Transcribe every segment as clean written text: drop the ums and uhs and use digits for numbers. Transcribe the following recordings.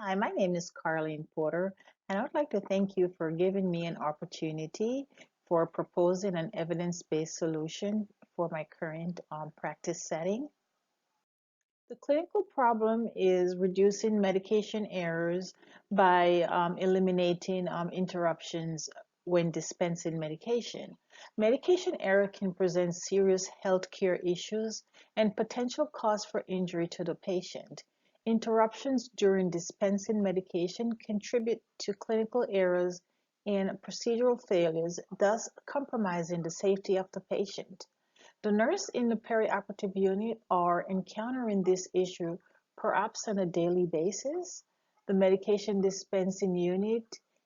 Hi, my name is Carlene Porter, and I would like to thank you for giving me an opportunity for proposing an evidence-based solution for my current practice setting. The clinical problem is reducing medication errors by eliminating interruptions when dispensing medication. Medication error can present serious healthcare issues and potential cause for injury to the patient. Interruptions during dispensing medication contribute to clinical errors and procedural failures, thus compromising the safety of the patient. The nurse in the perioperative unit are encountering this issue perhaps on a daily basis. The medication dispensing unit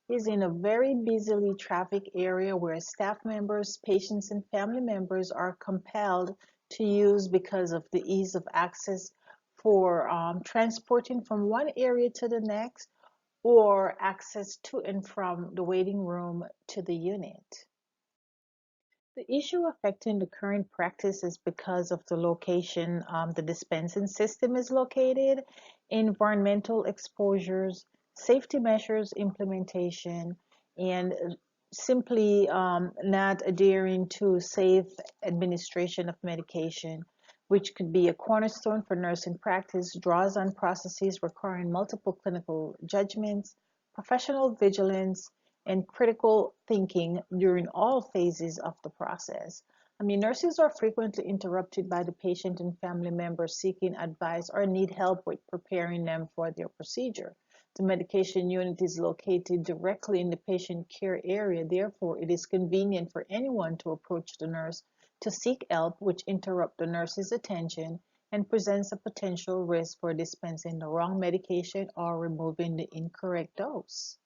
is in a very busily trafficked area where staff members, patients, and family members are compelled to use because of the ease of access for transporting from one area to the next or access to and from the waiting room to the unit. The issue affecting the current practice is because of the location the dispensing system is located, environmental exposures, safety measures implementation, and simply not adhering to safe administration of medication, which could be a cornerstone for nursing practice, draws on processes requiring multiple clinical judgments, professional vigilance, and critical thinking during all phases of the process. Nurses are frequently interrupted by the patient and family members seeking advice or need help with preparing them for their procedure. The medication unit is located directly in the patient care area, therefore, it is convenient for anyone to approach the nurse to seek help, which interrupt the nurse's attention and presents a potential risk for dispensing the wrong medication or removing the incorrect dose.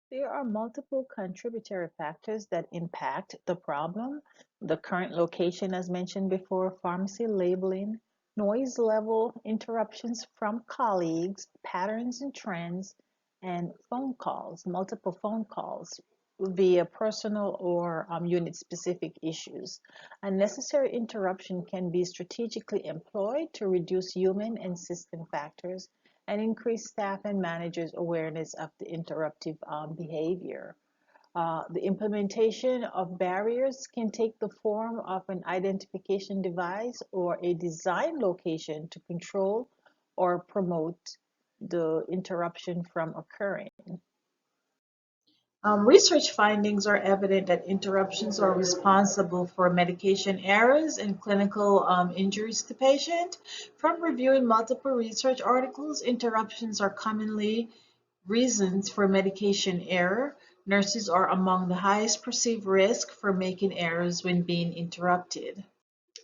There are multiple contributory factors that impact the problem. The current location, as mentioned before, pharmacy labeling, noise level, interruptions from colleagues, patterns and trends, and phone calls, multiple phone calls via personal or unit specific issues. Unnecessary interruption can be strategically employed to reduce human and system factors and increase staff and managers' awareness of the interruptive behavior. The implementation of barriers can take the form of an identification device or a design location to control or promote the interruption from occurring. Research findings are evident that interruptions are responsible for medication errors and clinical injuries to patient. From reviewing multiple research articles, interruptions are commonly reasons for medication error. Nurses are among the highest perceived risk for making errors when being interrupted.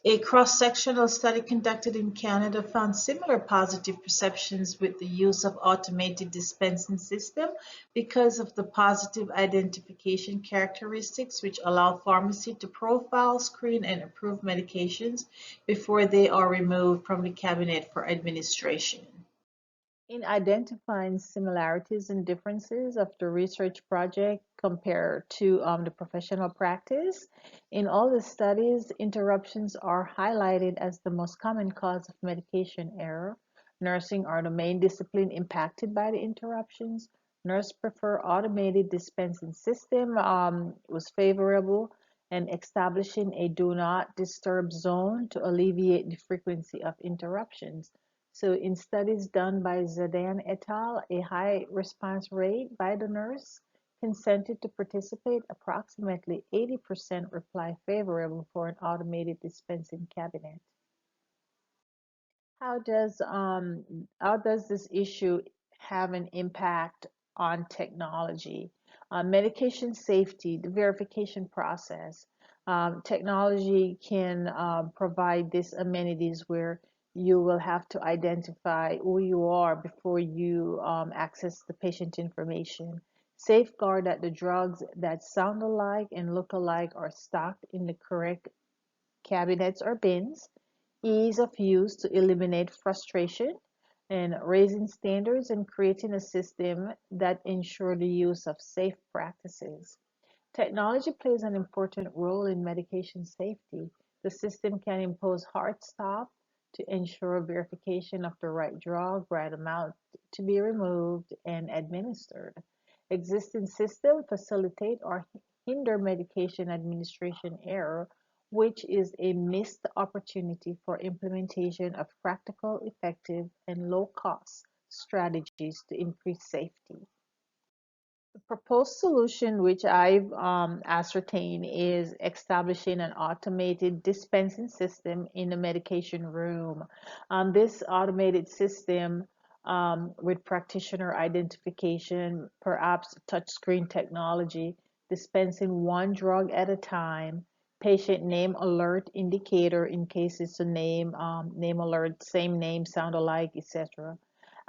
A cross-sectional study conducted in Canada found similar positive perceptions with the use of automated dispensing system because of the positive identification characteristics which allow pharmacy to profile, screen, and approve medications before they are removed from the cabinet for administration. In identifying similarities and differences of the research project compared to the professional practice, in all the studies, interruptions are highlighted as the most common cause of medication error. Nursing are the main discipline impacted by the interruptions. Nurse prefer automated dispensing system was favorable and establishing a do not disturb zone to alleviate the frequency of interruptions. So in studies done by Zadan et al., a high response rate by the nurse consented to participate, approximately 80% reply favorable for an automated dispensing cabinet. How does this issue have an impact on technology? Medication safety, the verification process. Technology can provide these amenities where you will have to identify who you are before you access the patient information. Safeguard that the drugs that sound alike and look alike are stocked in the correct cabinets or bins, ease of use to eliminate frustration, and raising standards and creating a system that ensure the use of safe practices. Technology plays an important role in medication safety. The system can impose hard stop to ensure verification of the right drug, right amount to be removed and administered. Existing systems facilitate or hinder medication administration error, which is a missed opportunity for implementation of practical, effective, and low-cost strategies to increase safety. The proposed solution, which I've ascertained, is establishing an automated dispensing system in the medication room. This automated system with practitioner identification, perhaps touchscreen technology, dispensing one drug at a time, patient name alert indicator in case it's a name alert, same name, sound alike, etc.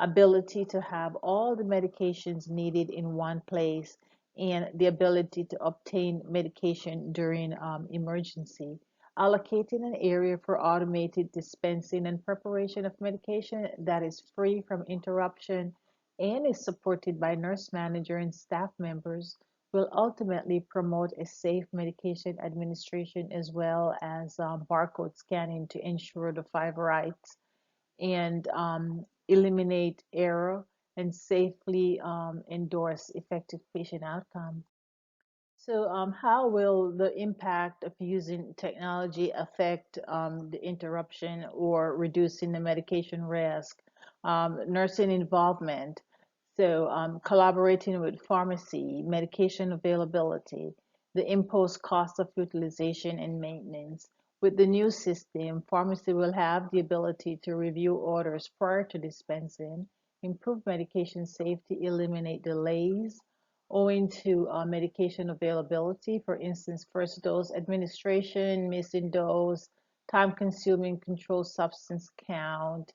Ability to have all the medications needed in one place, and the ability to obtain medication during emergency. Allocating an area for automated dispensing and preparation of medication that is free from interruption and is supported by nurse manager and staff members will ultimately promote a safe medication administration as well as barcode scanning to ensure the five rights and eliminate error and safely endorse effective patient outcome. So, how will the impact of using technology affect the interruption or reducing the medication risk? Nursing involvement. So, collaborating with pharmacy, medication availability, the imposed cost of utilization and maintenance. With the new system, pharmacy will have the ability to review orders prior to dispensing, improve medication safety, eliminate delays, owing to medication availability, for instance, first dose administration, missing dose, time consuming controlled substance count,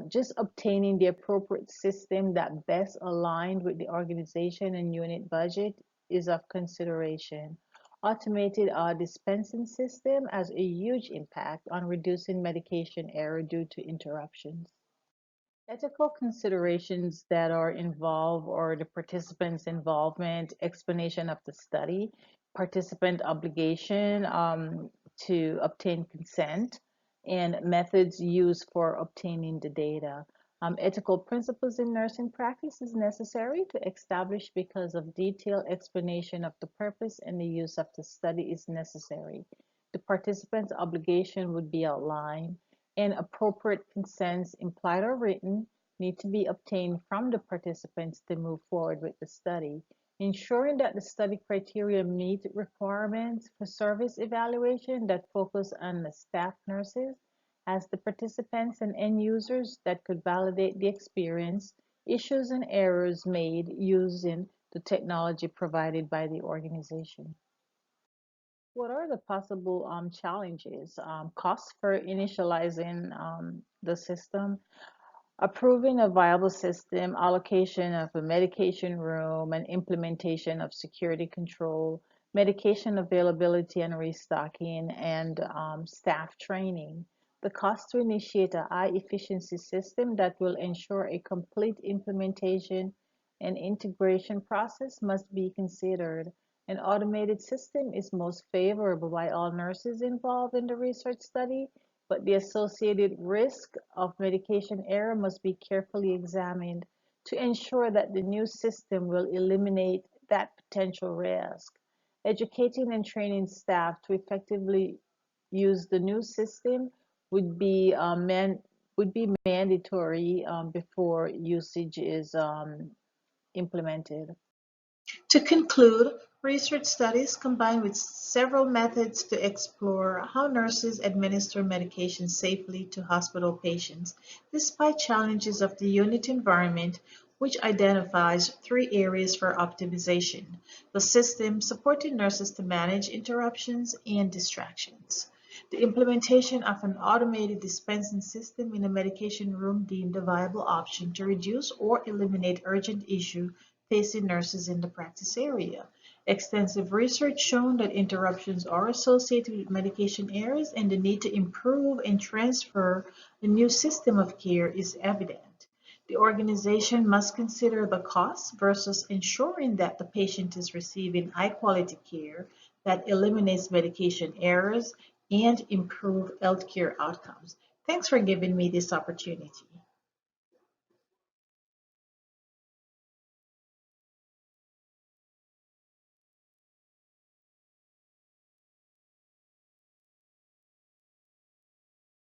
just obtaining the appropriate system that best aligned with the organization and unit budget is of consideration. Automated dispensing system has a huge impact on reducing medication error due to interruptions. Ethical considerations that are involved or the participants' involvement, explanation of the study, participant obligation to obtain consent, and methods used for obtaining the data. Ethical principles in nursing practice is necessary to establish because of detailed explanation of the purpose and the use of the study is necessary. The participant's obligation would be outlined and appropriate consents, implied or written, need to be obtained from the participants to move forward with the study. Ensuring that the study criteria meet requirements for service evaluation that focus on the staff nurses as the participants and end users that could validate the experience, issues, and errors made using the technology provided by the organization. What are the possible challenges? Costs for initializing the system, approving a viable system, allocation of a medication room, and implementation of security control, medication availability and restocking, and staff training. The cost to initiate a high efficiency system that will ensure a complete implementation and integration process must be considered. An automated system is most favorable by all nurses involved in the research study, but the associated risk of medication error must be carefully examined to ensure that the new system will eliminate that potential risk. Educating and training staff to effectively use the new system would be mandatory before usage is implemented. To conclude, research studies combine with several methods to explore how nurses administer medication safely to hospital patients, despite challenges of the unit environment, which identifies three areas for optimization: the system supporting nurses to manage interruptions and distractions, the implementation of an automated dispensing system in a medication room deemed a viable option to reduce or eliminate urgent issues facing nurses in the practice area. Extensive research shown that interruptions are associated with medication errors and the need to improve and transfer the new system of care is evident. The organization must consider the cost versus ensuring that the patient is receiving high quality care that eliminates medication errors and improve healthcare outcomes. Thanks for giving me this opportunity.